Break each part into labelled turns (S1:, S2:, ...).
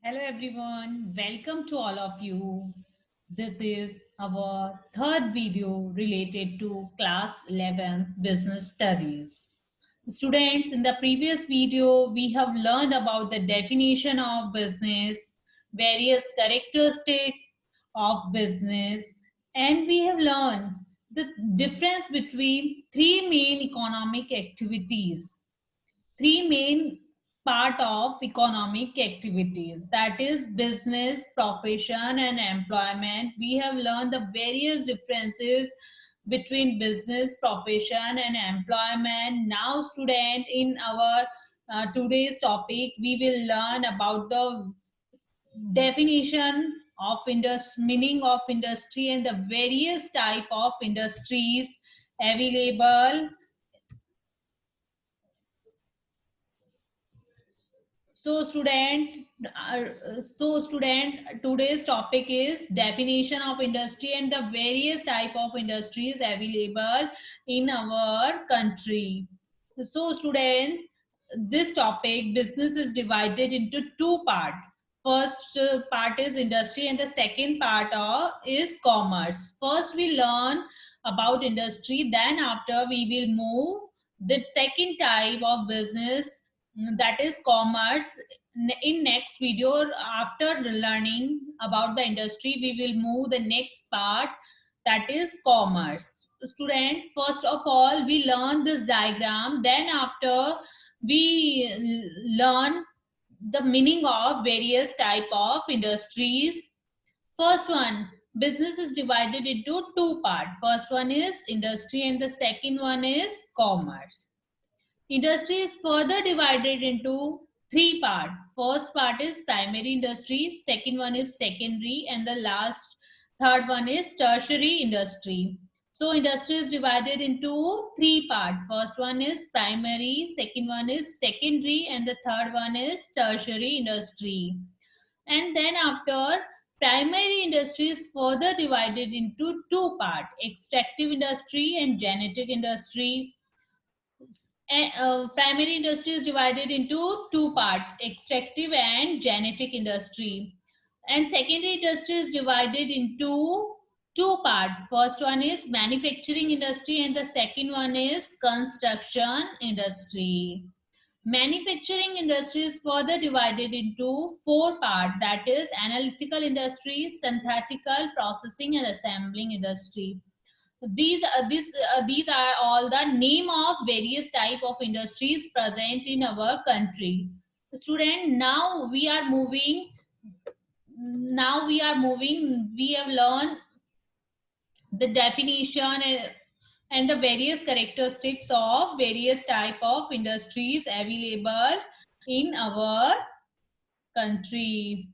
S1: Hello everyone, welcome to all of you. This is our third video related to class 11 business studies. Students, in the previous video, we have learned about the definition of business, various characteristics of business, and we have learned the difference between three main economic activities, three main part of economic activities, that is business, profession and employment. We have learned the various differences between business, profession and employment. Now student, in our today's topic we will learn about the definition of industry, meaning of industry and the various type of industries available. So student, today's topic is definition of industry and the various type of industries available in our country. So student, this topic business is divided into two parts. First part is industry and the second part is commerce. First we learn about industry, then after we will move the second type of business, that is commerce. In next video, after learning about the industry, we will move the next part, that is commerce. Student, first of all we learn this diagram, then after we learn the meaning of various type of industries. First one, business is divided into two parts. First one is industry and the second one is commerce. Industry is further divided into three parts. First part is primary industry, second one is secondary, and the last third one is tertiary industry. So industry is divided into three parts. First one is primary, second one is secondary, and the third one is tertiary industry. And then after, primary industry is further divided into two parts, extractive industry and genetic industry. Primary industry is divided into two parts, extractive and genetic industry. And secondary industry is divided into two parts. First one is manufacturing industry and the second one is construction industry. Manufacturing industry is further divided into four parts, that is analytical industry, synthetical, processing and assembling industry. These are all the name of various type of industries present in our country. Student, now we are moving, we have learned the definition and the various characteristics of various type of industries available in our country.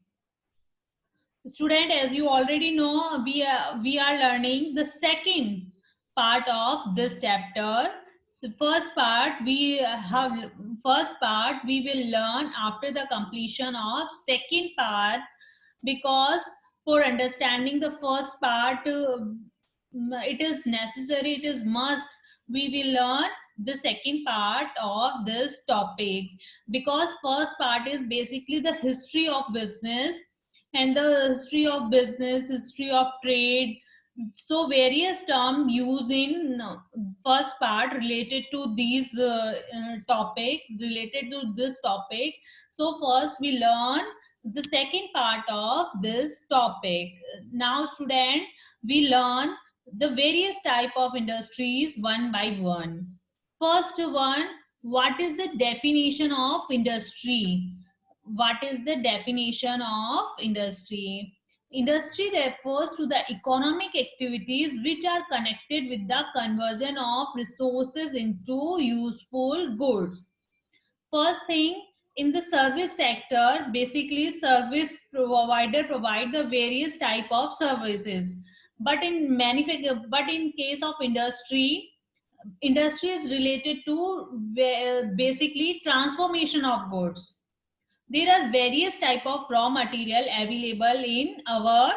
S1: Student, as you already know, we are learning the second part of this chapter. So first part we will learn after the completion of second part, because for understanding the first part, it is necessary, it is must, we will learn the second part of this topic, because first part is basically the history of business, and the history of business, history of trade. So various terms used in first part related to these topic, related to this topic. So first we learn the second part of this topic. Now student, we learn the various type of industries one by one. First one, what is the definition of industry? What is the definition of industry? Industry refers to the economic activities which are connected with the conversion of resources into useful goods. First thing, in the service sector, basically service provider provide the various type of services. But in case of industry, industry is related to basically transformation of goods. There are various type of raw material available in our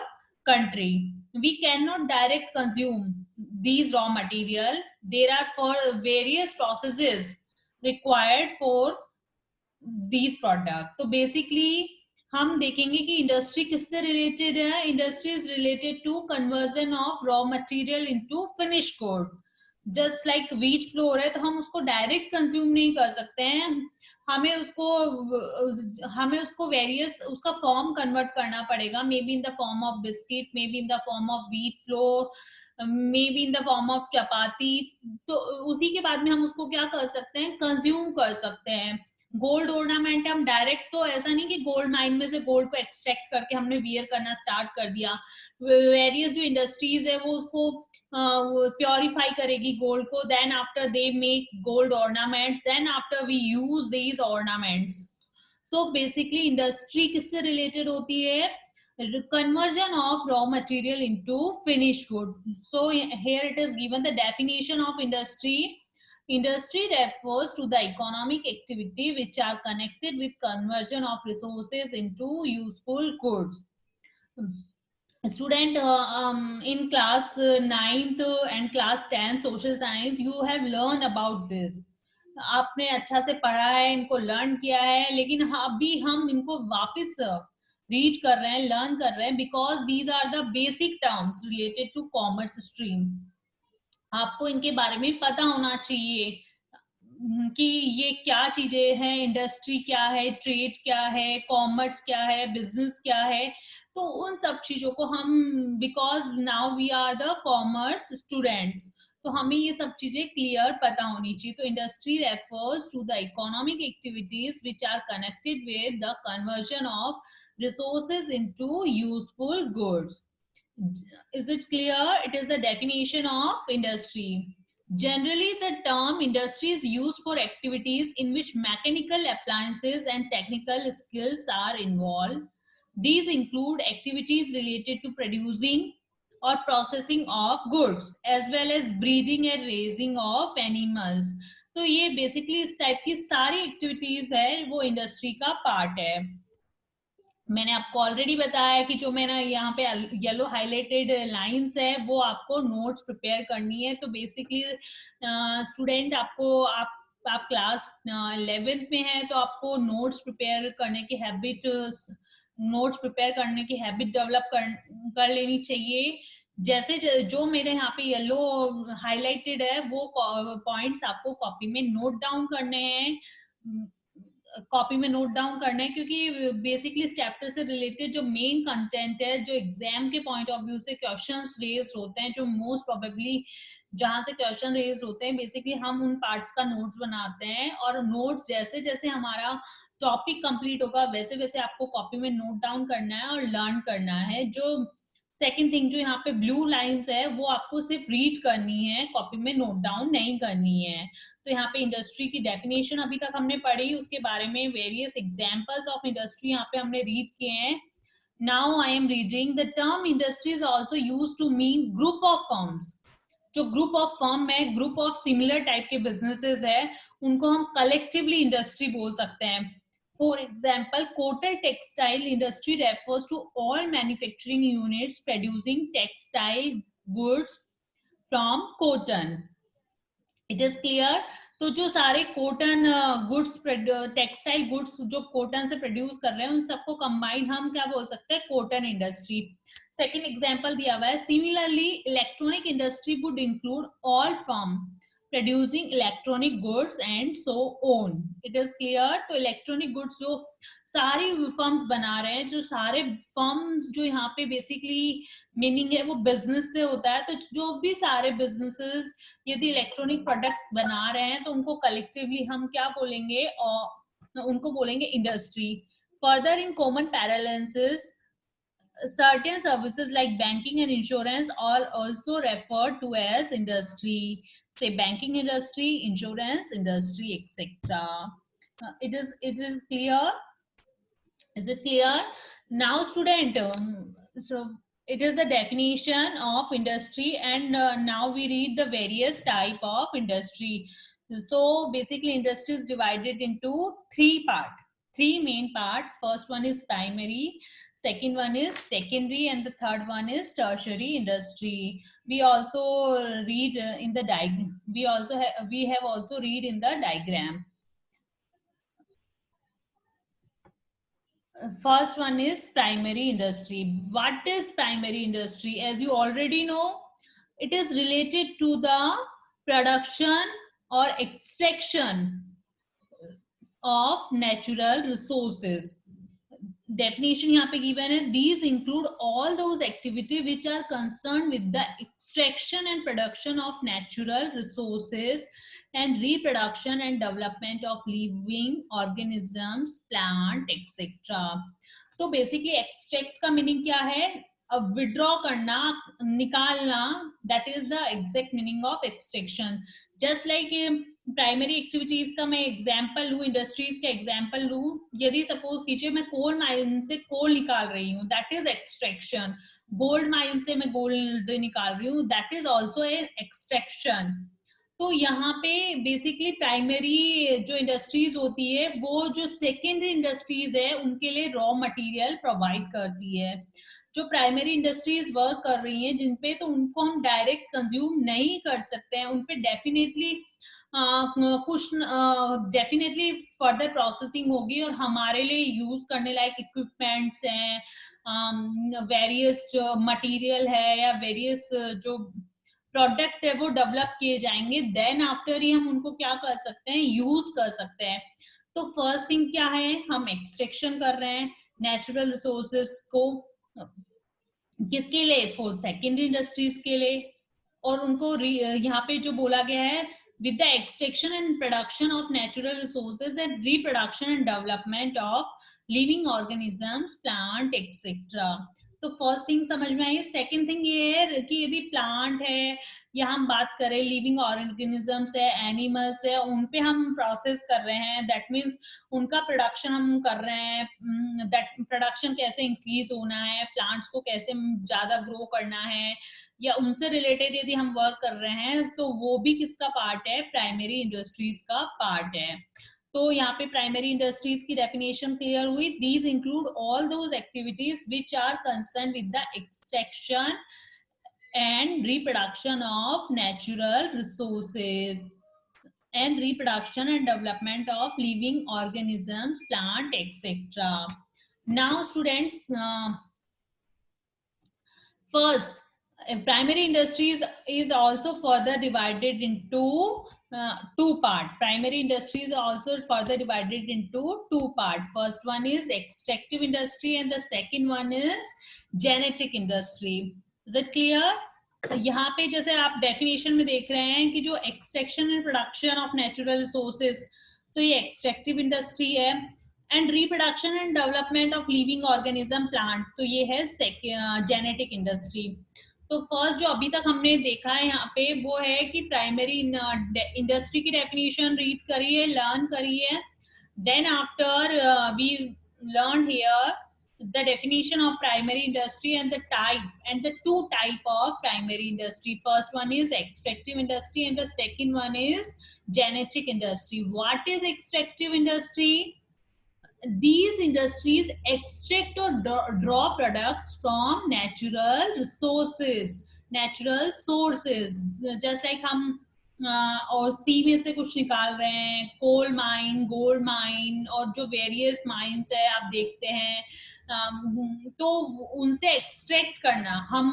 S1: country. We cannot direct consume these raw material. There are for various processes required for these products. So basically हम देखेंगे कि industry किससे related है. Industry is related to conversion of raw material into finish good. Just like wheat flour है तो हम उसको direct consume नहीं कर सकते हैं, हमें उसको वेरियस उसका फॉर्म कन्वर्ट करना पड़ेगा, maybe in the form of biscuit, maybe in the form of wheat flour, maybe in the form of chapati. तो उसी के बाद में हम उसको क्या कर सकते हैं, कंज्यूम कर सकते हैं. गोल्ड ऑर्नामेंट हम डायरेक्ट तो ऐसा नहीं कि गोल्ड माइन में से गोल्ड को एक्सट्रैक्ट करके हमने वियर करना स्टार्ट कर दिया. वेरियस जो इंडस्ट्रीज है वो उसको प्योरीफाई करेगी गोल्ड को, then after they make gold ornaments, then after we use these ornaments. So basically industry किससे रिलेटेड होती है, conversion of raw material into finished good. So here it is given the definition of industry. Industry refers to the economic activity which are connected with conversion of resources into useful goods. Student, in class 9th and class 10th social science you have learned about this. आपने अच्छा से पढ़ा है, इनको learn किया है, लेकिन अभी हम इनको वापस रीड कर रहे हैं, लर्न कर रहे हैं, because these are the basic terms related to commerce stream. आपको इनके बारे में पता होना चाहिए कि ये क्या चीजें हैं, इंडस्ट्री क्या है, ट्रेड क्या है, कॉमर्स क्या है, बिजनेस क्या है. तो उन सब चीजों को हम, because now we are the commerce students, तो हमें ये सब चीजें क्लियर पता होनी चाहिए. तो industry refers to the economic activities which are connected with the conversion of resources into useful goods. Is it clear? It is the definition of industry. Generally, the term industry is used for activities in which mechanical appliances and technical skills are involved. These include activities related to producing or processing of goods as well as breeding and raising of animals. तो ये basically इस type की सारी activities है वो industry का part है. मैंने आपको ऑलरेडी बताया कि जो मैंने यहाँ पे येलो हाईलाइटेड लाइंस है वो आपको नोट्स प्रिपेयर करनी है. तो बेसिकली स्टूडेंट आप क्लास 11th में है तो आपको नोट्स प्रिपेयर करने की हैबिट डेवलप कर लेनी चाहिए. जैसे जो मेरे यहाँ पे येलो हाईलाइटेड है वो पॉइंट्स आपको कॉपी में नोट डाउन करने हैं, क्योंकि बेसिकली इस चैप्टर से रिलेटेड जो मेन कंटेंट है, जो एग्जाम के पॉइंट ऑफ व्यू से क्वेश्चंस रेज होते हैं, जो मोस्ट प्रोबेबली जहां से क्वेश्चन रेज होते हैं, बेसिकली हम उन पार्ट्स का नोट्स बनाते हैं. और नोट्स जैसे जैसे हमारा टॉपिक कंप्लीट होगा वैसे वैसे आपको कॉपी में नोट डाउन करना है और लर्न करना है. जो सेकेंड थिंग जो यहाँ पे ब्लू लाइंस है वो आपको सिर्फ रीड करनी है, कॉपी में नोट डाउन नहीं करनी है. तो यहाँ पे इंडस्ट्री की डेफिनेशन अभी तक हमने पढ़ी, उसके बारे में वेरियस एग्जांपल्स ऑफ इंडस्ट्री यहाँ पे हमने रीड किए हैं. Now I am reading the term industry is also used to mean group of firms. जो ग्रुप ऑफ फर्म में ग्रुप ऑफ सिमिलर टाइप के बिजनेसेस है उनको हम कलेक्टिवली इंडस्ट्री बोल सकते हैं. For example, Kotak Textile Industry refers to all manufacturing units producing textile goods from cotton. It is clear? तो जो सारे कॉटन गुड्स, टेक्सटाइल गुड्स जो कॉटन से प्रोड्यूस कर रहे हैं उन सबको कंबाइन हम क्या बोल सकते हैं, कॉटन इंडस्ट्री. सेकेंड एग्जांपल दिया हुआ है, similarly electronic industry would include all firm producing electronic goods and so on. It is clear? तो इलेक्ट्रॉनिक गुड्स जो सारी फर्म्स बना रहे हैं, जो सारे फर्म्स जो यहाँ पे बेसिकली मीनिंग है वो बिजनेस से होता है. तो जो भी सारे बिजनेसेस यदि इलेक्ट्रॉनिक प्रोडक्ट्स बना रहे हैं तो उनको कलेक्टिवली हम क्या बोलेंगे, और उनको बोलेंगे industry. Further in common parallels, certain services like banking and insurance are also referred to as industry. Say banking industry, insurance industry, etc. It is clear? Is it clear? Now student, so it is the definition of industry, and now we read the various type of industry. So basically industry is divided into three main part. First one is primary, second one is secondary, and the third one is tertiary industry. We also read in the diagram. We have also read in the diagram. First one is primary industry. What is primary industry? As you already know, it is related to the production or extraction of natural resources. Definition यहाँ पे given है. These include all those activities which are concerned with the extraction and production of natural resources and reproduction and development of living organisms, plant, etc. तो basically extract का meaning क्या है? withdraw करना, निकालना. That is the exact meaning of extraction. Just like primary activities का मैं example लूं, industries का एग्जांपल लूं. यदि सपोज कीजिए मैं कोल माइन से कोल निकाल रही हूं, that is extraction. Gold mine से मैं गोल्ड निकाल रही हूं, that is also an extraction. तो यहाँ पे बेसिकली प्राइमरी जो इंडस्ट्रीज होती है वो जो सेकेंडरी इंडस्ट्रीज है उनके लिए रॉ मटेरियल प्रोवाइड करती है. जो प्राइमरी इंडस्ट्रीज वर्क कर रही हैं जिनपे, तो उनको हम डायरेक्ट कंज्यूम नहीं कर सकते हैं. उनपे डेफिनेटली कुछ डेफिनेटली फर्दर प्रोसेसिंग होगी और हमारे लिए यूज करने लायक इक्विपमेंट्स हैं, वेरियस जो मटेरियल है या वेरियस जो प्रोडक्ट है वो डेवलप किए जाएंगे. देन आफ्टर ही हम उनको क्या कर सकते हैं, यूज कर सकते हैं. तो फर्स्ट थिंग क्या है, हम एक्सट्रैक्शन कर रहे हैं नेचुरल रिसोर्सेस को. किसके लिए? फॉर सेकेंडरी इंडस्ट्रीज के लिए. और उनको यहाँ पे जो बोला गया है, with the extraction and production of natural resources and reproduction and development of living organisms, plant, etc. तो फर्स्ट थिंग समझ में आई. सेकंड थिंग ये है कि यदि प्लांट है या हम बात करें लिविंग ऑर्गेनिजम्स है, एनिमल्स है, उन पे हम प्रोसेस कर रहे हैं, दैट मीन्स उनका प्रोडक्शन हम कर रहे हैं. दैट प्रोडक्शन कैसे इंक्रीज होना है, प्लांट्स को कैसे ज्यादा ग्रो करना है, या उनसे रिलेटेड यदि हम वर्क कर रहे हैं, तो वो भी किसका पार्ट है? प्राइमरी इंडस्ट्रीज का पार्ट है. तो यहाँ पे प्राइमरी इंडस्ट्रीज की डेफिनेशन क्लियर हुई. These include all those activities which are concern with the extraction and reproduction of natural resources and reproduction and development of living organisms, plant, etc. Now students, first, primary industries is also further divided into two part. Primary industries are also further divided into two part. First one is extractive industry and the second one is genetic industry. Is it clear? यहाँ पे जैसे आप definition में देख रहे हैं कि जो extraction and production of natural resources, तो ये एक्सट्रैक्टिव इंडस्ट्री है. And reproduction and development of living organism, plant, तो ये है जेनेटिक इंडस्ट्री. तो फर्स्ट जो अभी तक हमने देखा है यहाँ पे वो है कि प्राइमरी इंडस्ट्री की डेफिनेशन रीड करिए, लर्न करिए. Then after we learn here the definition of primary industry and the type and the two type of primary industry. First one is extractive industry and the second one is genetic industry. What is extractive industry? These industries extract or draw products from natural resources, natural sources. Just like हम और सी में से कुछ निकाल रहे हैं, coal mine, gold mine और जो वेरियस माइंस है आप देखते हैं, तो उनसे एक्सट्रैक्ट करना हम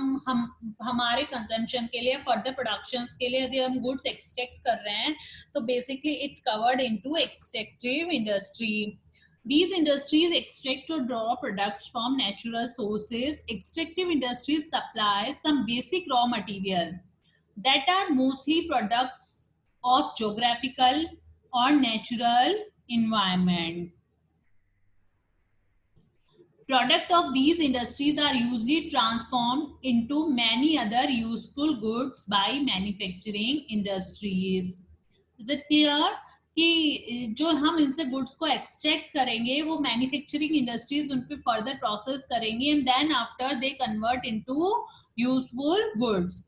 S1: हमारे कंजम्पशन के लिए, फर्दर प्रोडक्शंस के लिए यदि हम गुड्स एक्सट्रैक्ट कर रहे हैं, तो basically it covered into extractive industry. These industries extract or draw products from natural sources. Extractive industries supply some basic raw material that are mostly products of geographical or natural environment. Products of these industries are usually transformed into many other useful goods by manufacturing industries. Is it clear? कि जो हम इनसे goods को extract करेंगे वो manufacturing industries उन पे further process करेंगी and then after they convert into useful goods.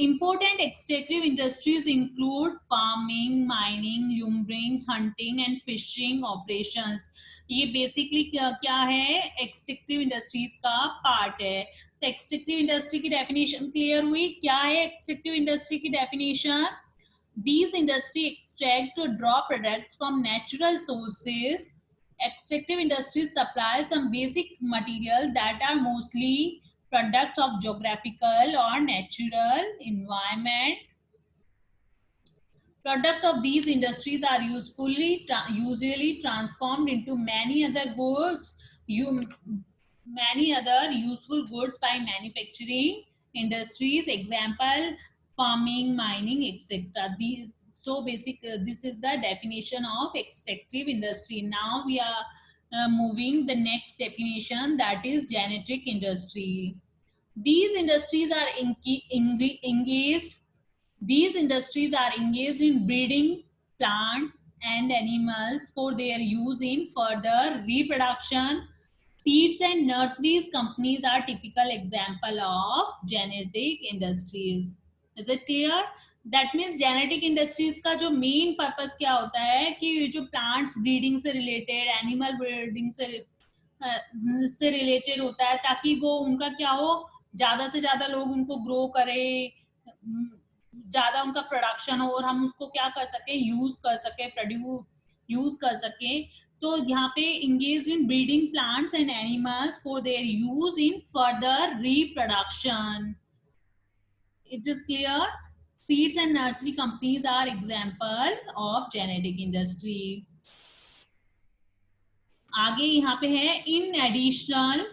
S1: Important extractive industries include farming, mining, lumbering, hunting and fishing operations. ये बेसिकली क्या है? एक्सट्रैक्टिव इंडस्ट्रीज का पार्ट है. तो एक्सट्रैक्टिव इंडस्ट्री की डेफिनेशन क्लियर हुई. क्या है एक्सट्रैक्टिव इंडस्ट्री की definition? These industries extract or draw products from natural sources Extractive industries supply some basic material that are mostly products of geographical or natural environment. Product of these industries are usually transformed into many other goods, many other useful goods by manufacturing industries. Example: farming, mining, etc. These, so basic. This is the definition of extractive industry. Now we are moving the next definition, that is genetic industry. These industries are engaged these industries are engaged in breeding plants and animals for their use in further reproduction. Seeds and nurseries companies are typical example of genetic industries. Is it clear? That means genetic industries का जो main purpose क्या होता है कि जो plants breeding से related, animal breeding से related होता है, ताकि वो उनका क्या हो, ज्यादा से ज्यादा लोग उनको ग्रो करें, ज्यादा उनका प्रोडक्शन हो और हम उसको क्या कर सके, यूज कर सके, यूज कर सके. तो यहाँ पे engaged in breeding plants and animals for their use in further reproduction. It is clear? Seeds and nursery companies are example of genetic industry. आगे यहाँ पे है in additional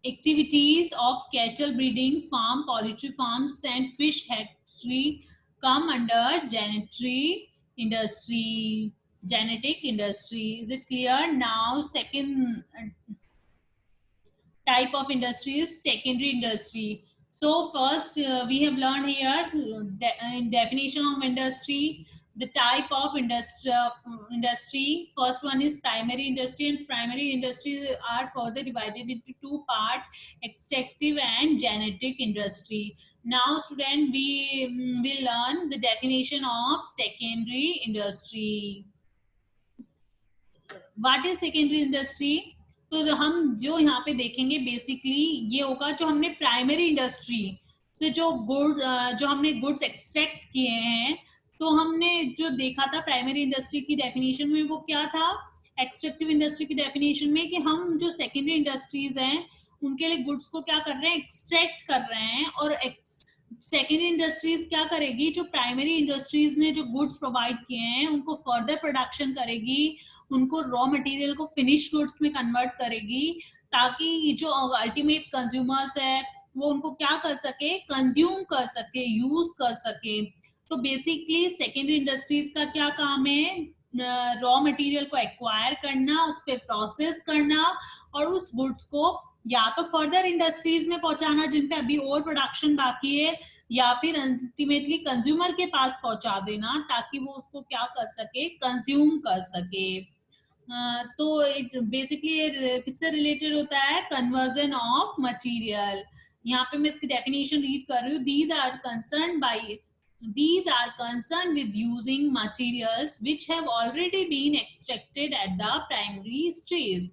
S1: activities of cattle breeding, farm, poultry farms and fish hatchery come under genetic industry. Genetic industry. Is it clear? Now second type of industry is secondary industry. So first we have learned here in definition of industry, the type of industry. First one is primary industry, and primary industries are further divided into two parts, extractive and genetic industry. Now student, we will learn the definition of secondary industry. What is secondary industry? तो हम जो यहाँ पे देखेंगे basically ये होगा, जो हमने प्राइमरी इंडस्ट्री से जो हमने गुड्स एक्सट्रैक्ट किए हैं, तो हमने जो देखा था प्राइमरी इंडस्ट्री की डेफिनेशन में वो क्या था, एक्सट्रैक्टिव इंडस्ट्री की डेफिनेशन में कि हम जो सेकेंडरी इंडस्ट्रीज हैं उनके लिए गुड्स को क्या कर रहे हैं, एक्सट्रैक्ट कर रहे हैं, और सेकेंडरी इंडस्ट्रीज क्या करेगी, जो प्राइमरी इंडस्ट्रीज ने जो गुड्स प्रोवाइड किए हैं उनको फर्दर प्रोडक्शन करेगी, उनको रॉ मटेरियल को फिनिश गुड्स में कन्वर्ट करेगी, ताकि जो अल्टीमेट कंज्यूमर्स है वो उनको क्या कर सके, कंज्यूम कर सके, यूज कर सके. तो बेसिकली सेकेंडरी इंडस्ट्रीज का क्या काम है, रॉ मटेरियल को एक्वायर करना, उस पर प्रोसेस करना और उस गुड्स को या तो फर्दर इंडस्ट्रीज में पहुंचाना जिन पे अभी और प्रोडक्शन बाकी है, या फिर अल्टीमेटली कंज्यूमर के पास पहुंचा देना ताकि वो उसको क्या कर सके, कंज्यूम कर सके. तो बेसिकली किससे रिलेटेड होता है, कन्वर्जन ऑफ मटेरियल. यहाँ पे मैं इसकी डेफिनेशन रीड कर रही हूँ. These are concerned with using materials which have already been extracted at the primary stage.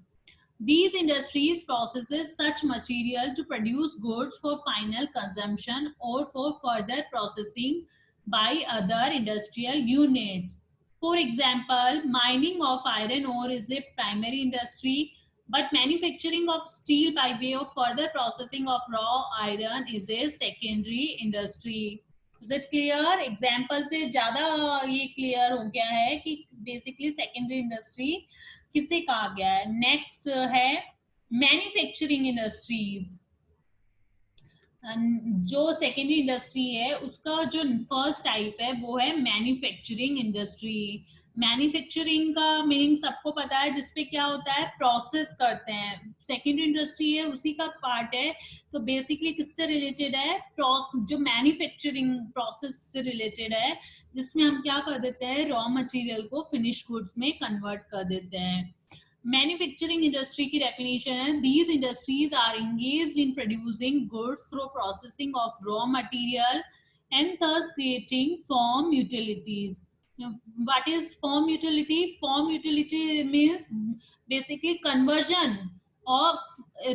S1: These industries processes such material to produce goods for final consumption or for further processing by other industrial units. For example, mining of iron ore is a primary industry, but manufacturing of steel by way of further processing of raw iron is a secondary industry. Is it clear? Example से ज़्यादा ये clear हो गया है कि basically secondary industry किसे कहा गया है. नेक्स्ट है मैन्युफैक्चरिंग इंडस्ट्रीज. जो सेकेंडरी इंडस्ट्री है उसका जो फर्स्ट टाइप है वो है मैन्युफैक्चरिंग इंडस्ट्री. मैन्युफैक्चरिंग का मीनिंग सबको पता है, जिसपे क्या होता है, प्रोसेस करते हैं. सेकेंडरी इंडस्ट्री है उसी का पार्ट है. तो बेसिकली किससे रिलेटेड है, जो मैन्युफैक्चरिंग प्रोसेस से रिलेटेड है, जिसमें हम क्या कर देते हैं, रॉ मटेरियल को फिनिश गुड्स में कन्वर्ट कर देते हैं. मैन्युफैक्चरिंग इंडस्ट्री की डेफिनेशन है, these industries are engaged in producing goods through processing of raw material and thus creating firm utilities. What is firm utility? Firm utility means basically conversion of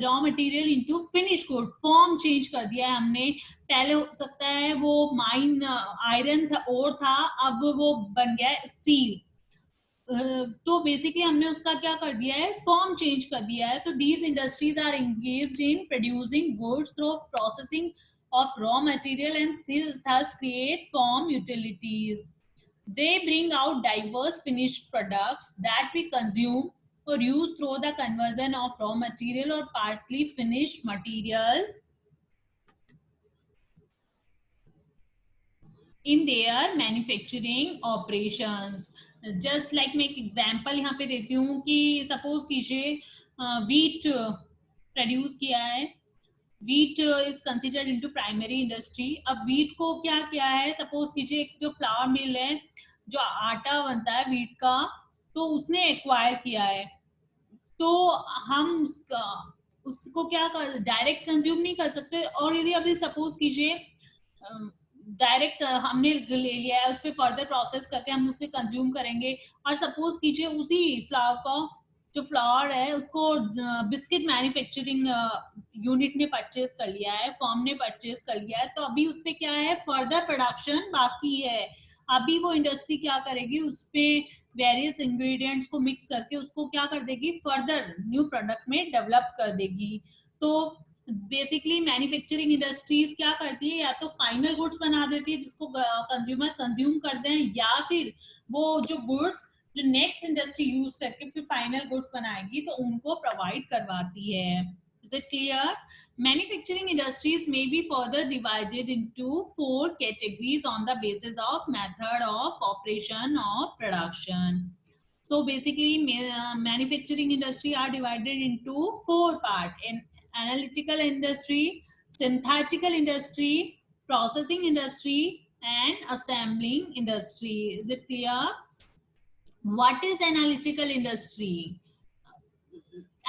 S1: raw material into finished good. Form change कर दिया है हमने. पहले हो सकता है वो mine iron था, ओर था, अब वो बन गया है स्टील. तो बेसिकली हमने उसका क्या कर दिया है, फॉर्म चेंज कर दिया है. तो these industries are engaged in producing goods through processing of raw material and thus create farm utilities. They bring out diverse finished products that we consume or use through the conversion of raw material or partly finished material in their manufacturing operations. Just like मैं एक example यहाँ पे देती हूँ कि suppose कीजिए wheat produce किया है. Wheat is considered into primary industry. अब वीट को क्या किया है, सपोज कीजिए एक जो फ्लावर मिल है जो आटा बनता है वीट का, तो उसने एक्वायर किया है. तो हम उसको क्या कर डायरेक्ट कंज्यूम नहीं कर सकते. और यदि अभी सपोज कीजिए डायरेक्ट हमने ले लिया है, उस पर फर्दर प्रोसेस करके हम उसके कंज्यूम करेंगे. और सपोज कीजिए उसी फ्लावर का जो फ्लावर है उसको बिस्किट मैन्युफैक्चरिंग यूनिट ने परचेज कर लिया है, फॉर्म ने परचेज कर लिया है. तो अभी उस पे क्या है, फर्दर प्रोडक्शन बाकी है. अभी वो इंडस्ट्री क्या करेगी, उस पे वेरियस इंग्रेडिएंट्स को मिक्स करके उसको क्या कर देगी, फर्दर न्यू प्रोडक्ट में डेवलप कर देगी. तो बेसिकली मैन्युफैक्चरिंग इंडस्ट्रीज क्या करती है, या तो फाइनल गुड्स बना देती है जिसको कंज्यूमर कंज्यूम करते हैं, या फिर वो जो गुड्स जो नेक्स्ट इंडस्ट्री यूज करके फिर फाइनल गुड्स बनाएगी तो उनको प्रोवाइड करवाती है. Is it clear? Manufacturing industries may be further divided into 4 categories on the basis of method of operation or production. So basically manufacturing industry are divided into 4 parts: in analytical industry, synthetical industry, processing industry, and assembling industry. Is it clear? What is analytical industry?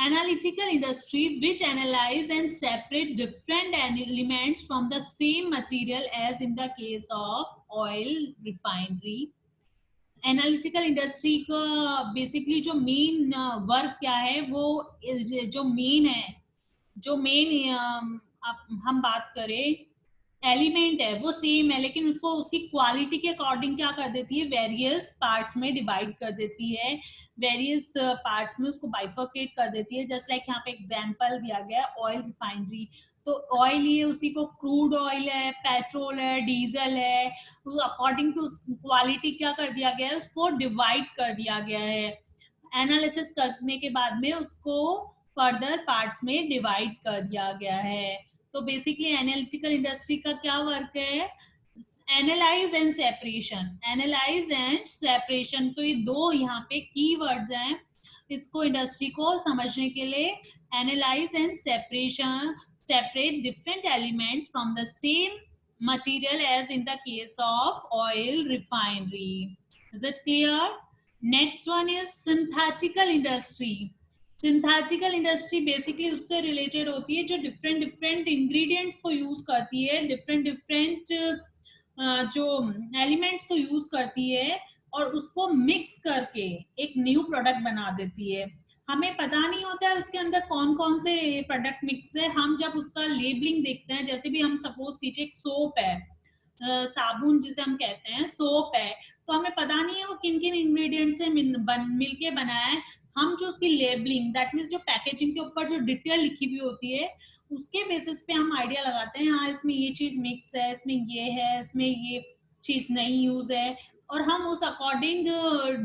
S1: Analytical industry which analyze and separate different elements from the same material, as in the case of oil refinery. Analytical industry का basically जो main work क्या है, वो जो main है, जो main हम बात करें एलिमेंट है वो सेम है, लेकिन उसको उसकी क्वालिटी के अकॉर्डिंग क्या कर देती है, वेरियस पार्ट्स में डिवाइड कर देती है, वेरियस पार्ट्स में उसको बाइफर्केट कर देती है. जस्ट लाइक यहाँ पे एग्जांपल दिया गया है ऑयल रिफाइनरी. तो ऑयल ये उसी को क्रूड ऑयल है, पेट्रोल है, डीजल है, अकॉर्डिंग टू क्वालिटी क्या कर दिया गया है, उसको डिवाइड कर दिया गया है. एनालिसिस करने के बाद में उसको फर्दर पार्ट्स में डिवाइड कर दिया गया है. तो बेसिकली एनालिटिकल इंडस्ट्री का क्या वर्क है, analyse and separation. Analyse and separation, तो ये दो यहाँ पे की वर्ड्स हैं इसको इंडस्ट्री को समझने के लिए. Analyse and separation, separate different elements from the same material, as in the case of oil refinery. Is it clear? Next one is synthetical industry. Synthetical industry basically उससे रिलेटेड होती है जो डिफरेंट डिफरेंट इंग्रेडिएंट्स को use करती है, different different जो elements को use करती है और उसको मिक्स करके एक न्यू प्रोडक्ट बना देती है. हमें पता नहीं होता है उसके अंदर कौन कौन से प्रोडक्ट मिक्स है. हम जब उसका लेबलिंग देखते हैं, जैसे भी हम सपोज कीजिए एक सोप है, साबुन जिसे हम कहते हैं, सोप है, तो हमें पता नहीं है वो किन किन इंग्रेडिएंट से मिलके बना है. हम जो उसकी लेबलिंग, दैट मीन्स जो पैकेजिंग के ऊपर जो डिटेल लिखी हुई होती है, उसके बेसिस पे हम आइडिया लगाते हैं, हाँ इसमें ये चीज मिक्स है, इसमें ये है, इसमें ये चीज नहीं यूज है, और हम उस अकॉर्डिंग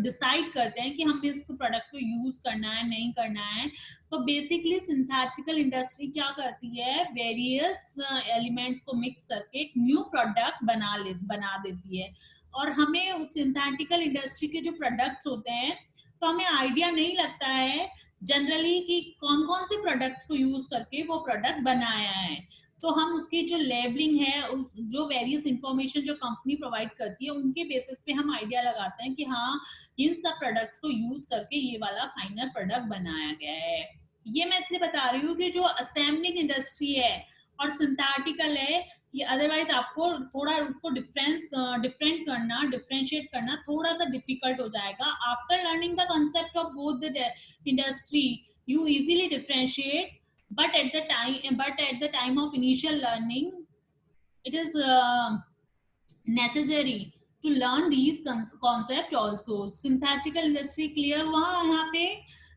S1: डिसाइड करते हैं कि हमें इसको प्रोडक्ट को यूज करना है नहीं करना है. तो बेसिकली सिंथेटिकल इंडस्ट्री क्या करती है, वेरियस एलिमेंट्स को मिक्स करके एक न्यू प्रोडक्ट बना देती है. और हमें उस सिंथेटिकल इंडस्ट्री के जो प्रोडक्ट्स होते हैं, तो हमें आइडिया नहीं लगता है जनरली कि कौन कौन से प्रोडक्ट्स को यूज करके वो प्रोडक्ट बनाया है. तो हम उसकी जो लेबलिंग है, जो वेरियस इंफॉर्मेशन जो कंपनी प्रोवाइड करती है, उनके बेसिस पे हम आइडिया लगाते हैं कि हाँ इन सब प्रोडक्ट्स को यूज करके ये वाला फाइनल प्रोडक्ट बनाया गया है. ये मैं इसलिए बता रही हूँ कि जो असेंबलिंग इंडस्ट्री है और सिंथेटिकल है, ये अदरवाइज आपको थोड़ा उसको डिफरेंशिएट करना थोड़ा सा डिफिकल्ट हो जाएगा. After learning the concept of both the industry you easily differentiate, but at the time of initial learning it is necessary to learn these concept also. Synthetical industry clear हुआ यहाँ पे?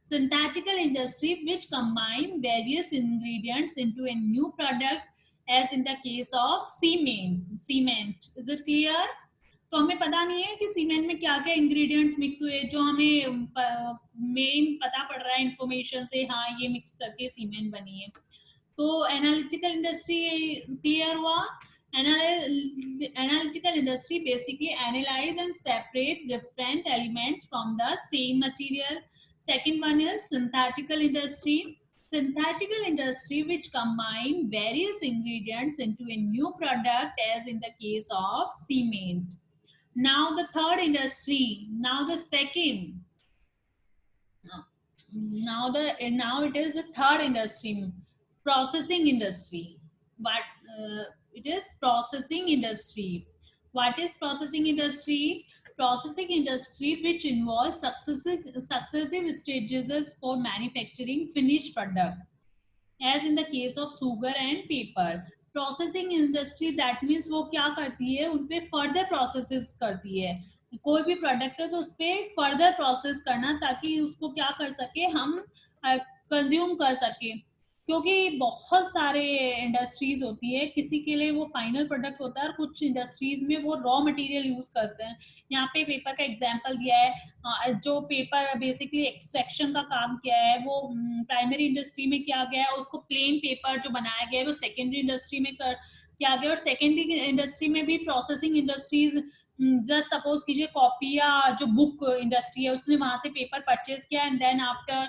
S1: Synthetical industry which combine various ingredients into a new product, as in the case of cement. Is it clear? तो हमें पता नहीं है कि cement में क्या क्या इंग्रेडिएंट्स मिक्स हुए, जो हमें मेन पता पड़ रहा है इंफॉर्मेशन से, हाँ ये मिक्स करके सीमेंट बनी है. तो एनालिटिकल इंडस्ट्री क्लियर हुआ? Analytical industry basically analyze and separate different elements from the same material. Second one is synthetical industry. Synthetical industry which combine various ingredients into a new product, as in the case of cement. Now the third industry, now the second, now it is the third industry, processing industry. But it is processing industry. What is processing industry? Processing industry which involves successive stages for manufacturing finished product, as in the case of sugar and paper. Processing industry, that means वो क्या करती है, उन पे further processes करती है. कोई भी प्रोडक्ट है तो उस पे फर्दर प्रोसेस करना, ताकि उसको क्या कर सके, हम कंज्यूम कर सके. क्योंकि बहुत सारे इंडस्ट्रीज होती है, किसी के लिए वो फाइनल प्रोडक्ट होता है और कुछ इंडस्ट्रीज में वो रॉ मटेरियल यूज करते हैं. यहाँ पे पेपर का एग्जांपल दिया है. जो पेपर बेसिकली एक्सट्रैक्शन का काम किया है, वो प्राइमरी इंडस्ट्री में किया गया है. उसको प्लेन पेपर जो बनाया गया है वो सेकेंडरी इंडस्ट्री में किया गया. और सेकेंडरी इंडस्ट्री में भी प्रोसेसिंग इंडस्ट्रीज, जस्ट सपोज कीजिए कॉपी या जो बुक इंडस्ट्री है, उसने वहां से पेपर परचेज किया, and then after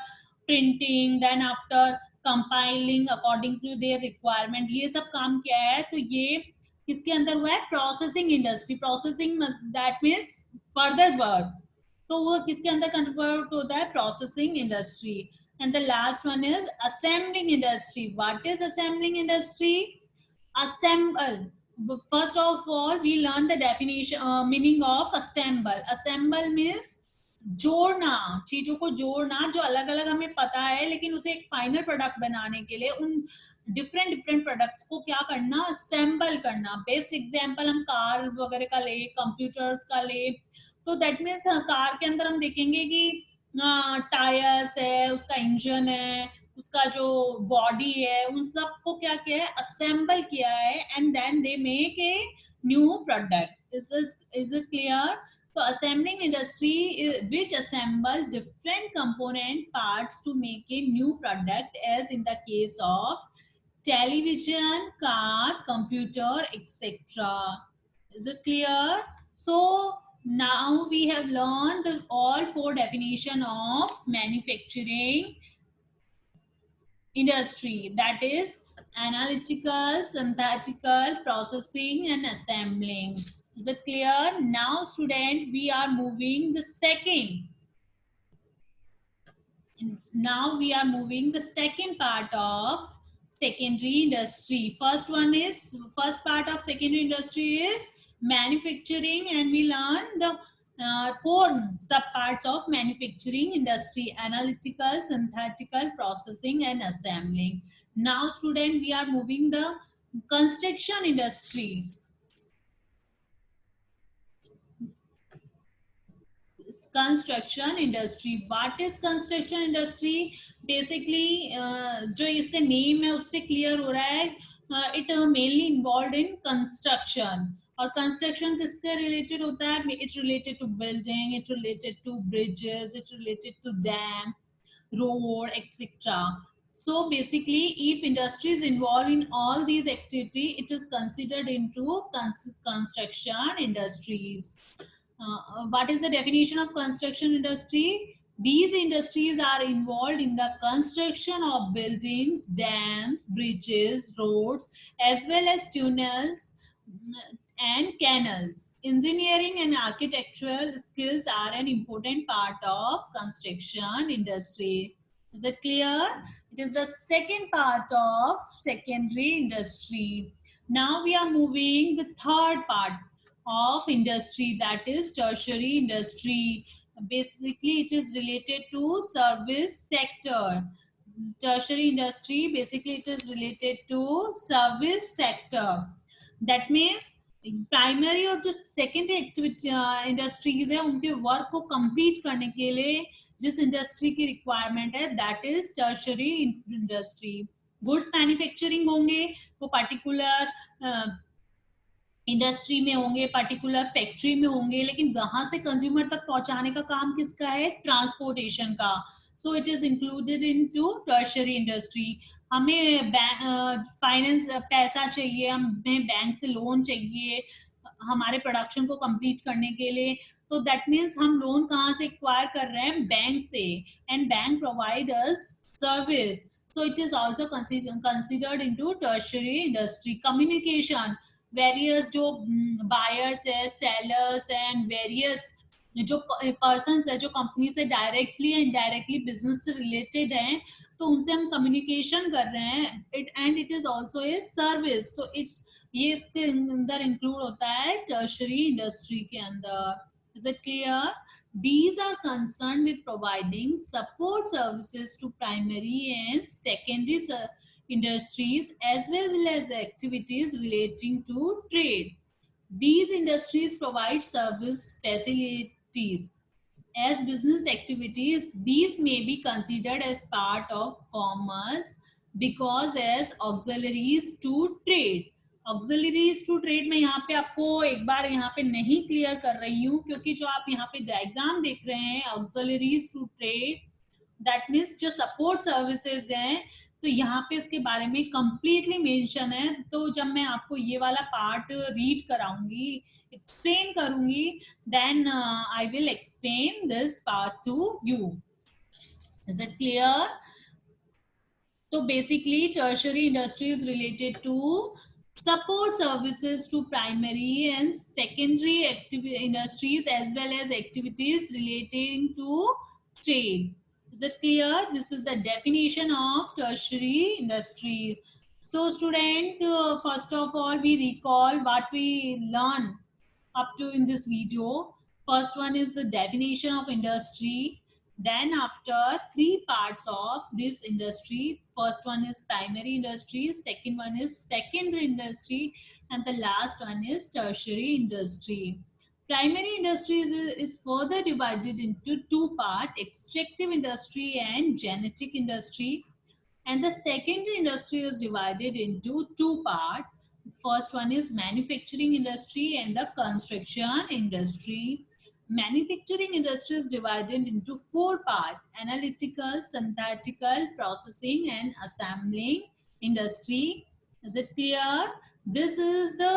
S1: printing, then after compiling according to their requirement, ये सब काम किया है. तो ये किसके अंदर हुआ है? Processing industry. Processing that means further work. तो वो किसके अंदर कन्वर्ट होता है? Processing industry. And the last one is assembling industry. What is assembling industry? Assemble. First of all, we learn the definition, meaning of assemble. Assemble means जोड़ना, चीजों को जोड़ना, जो अलग अलग हमें पता है, लेकिन उसे एक फाइनल प्रोडक्ट बनाने के लिए उन डिफरेंट प्रोडक्ट्स को क्या करना? असेंबल करना. बेस्ट एग्जांपल हम कार वगैरह का ले, कंप्यूटर्स का ले. तो दैट मीन्स कार के अंदर हम देखेंगे कि टायर्स है, उसका इंजन है, उसका जो बॉडी है, उन सबको क्या किया है? असेंबल किया है, and then they make a new product. Is it clear? So assembling industry which assemble different component parts to make a new product, as in the case of television, car, computer, etc. Is it clear? So now we have learned all four definition of manufacturing industry, that is analytical, synthetical, processing and assembling. Is it clear? Now student, we are moving the second. Now we are moving the second part of secondary industry. First part of secondary industry is manufacturing, and we learn the four subparts of manufacturing industry: analytical, synthetical, processing and assembling. Now student, we are moving the construction industry. Construction industry. What is construction industry? Basically जो इसका name है उससे clear हो रहा है, it mainly involved in construction. और construction किसके related होता है? It's related to building, it's related to bridges, it's related to dam, road, etc. So basically, if industry is involved in all these activity, it is considered into construction industries. What is the definition of construction industry? These industries are involved in the construction of buildings, dams, bridges, roads, as well as tunnels and canals. Engineering and architectural skills are an important part of construction industry. Is it clear? It is the second part of secondary industry. Now we are moving the third part of industry, that is tertiary industry. Basically, it is related to service sector. Tertiary industry, basically it is related to service sector. That means primary और जो secondary activity industries है उनके work को complete करने के लिए जिस industry की रिक्वायरमेंट है that is tertiary industry. Goods manufacturing होंगे वो पर्टिकुलर इंडस्ट्री में होंगे, पर्टिकुलर फैक्ट्री में होंगे, लेकिन वहां से कंज्यूमर तक पहुंचाने का काम किसका है? ट्रांसपोर्टेशन का. So it is included into tertiary industry. हमें फाइनेंस पैसा चाहिए, हमें बैंक से लोन चाहिए हमारे प्रोडक्शन को कंप्लीट करने के लिए, तो दैट मीन्स हम लोन कहाँ से एक्वायर कर रहे हैं? बैंक से. And bank provide us service. So it is also considered into tertiary industry. Communication, various जो बायर्स है, सेलर्स एंड वेरियस जो पर्सन है जो कंपनी से डायरेक्टली एंड इनडायरेक्टली बिजनेस से रिलेटेड हैं, तो उनसे हम कम्युनिकेशन कर रहे हैं. It and it is also a service. So it's ये इसके अंदर इंक्लूड होता है टर्शरी इंडस्ट्री के अंदर. Is it clear? These are concerned with providing support services to primary and secondary industries as well as activities relating to trade. These industries provide service facilities as business activities. These may be considered as part of commerce because as auxiliaries to trade. Auxiliaries to trade में यहाँ पे आपको एक बार यहाँ पे नहीं clear कर रही हूँ क्योंकि जो आप यहाँ पे डायग्राम देख रहे हैं auxiliaries to trade, that means जो सपोर्ट सर्विसेज हैं, तो यहाँ पे इसके बारे में कंप्लीटली मेंशन है. तो जब मैं आपको ये वाला पार्ट रीड कराऊंगी, एक्सप्लेन करूंगी, then I will explain this part to you. Is it clear? So basically, tertiary industry is related to support services to primary and secondary industries as well as activities relating to trade. Is it clear? This is the definition of tertiary industry. So student, first of all, we recall what we learn up to in this video. First one is the definition of industry. Then after three parts of this industry, first one is primary industry, second one is secondary industry, and the last one is tertiary industry. Primary industry is further divided into two parts, extractive industry and genetic industry. And the secondary industry is divided into two parts. First one is manufacturing industry and the construction industry. Manufacturing industry is divided into four parts: analytical, synthetical, processing, and assembling industry. Is it clear? This is the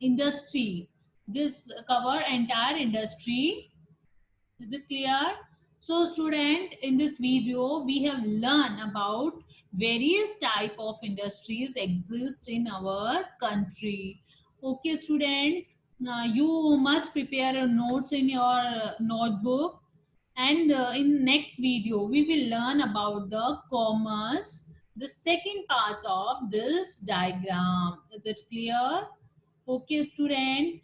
S1: industry. This cover entire industry. Is it clear? So student, in this video, we have learned about various type of industries exist in our country. Okay student, you must prepare your notes in your notebook, and in next video, we will learn about the commerce, the second part of this diagram. Is it clear? Okay student.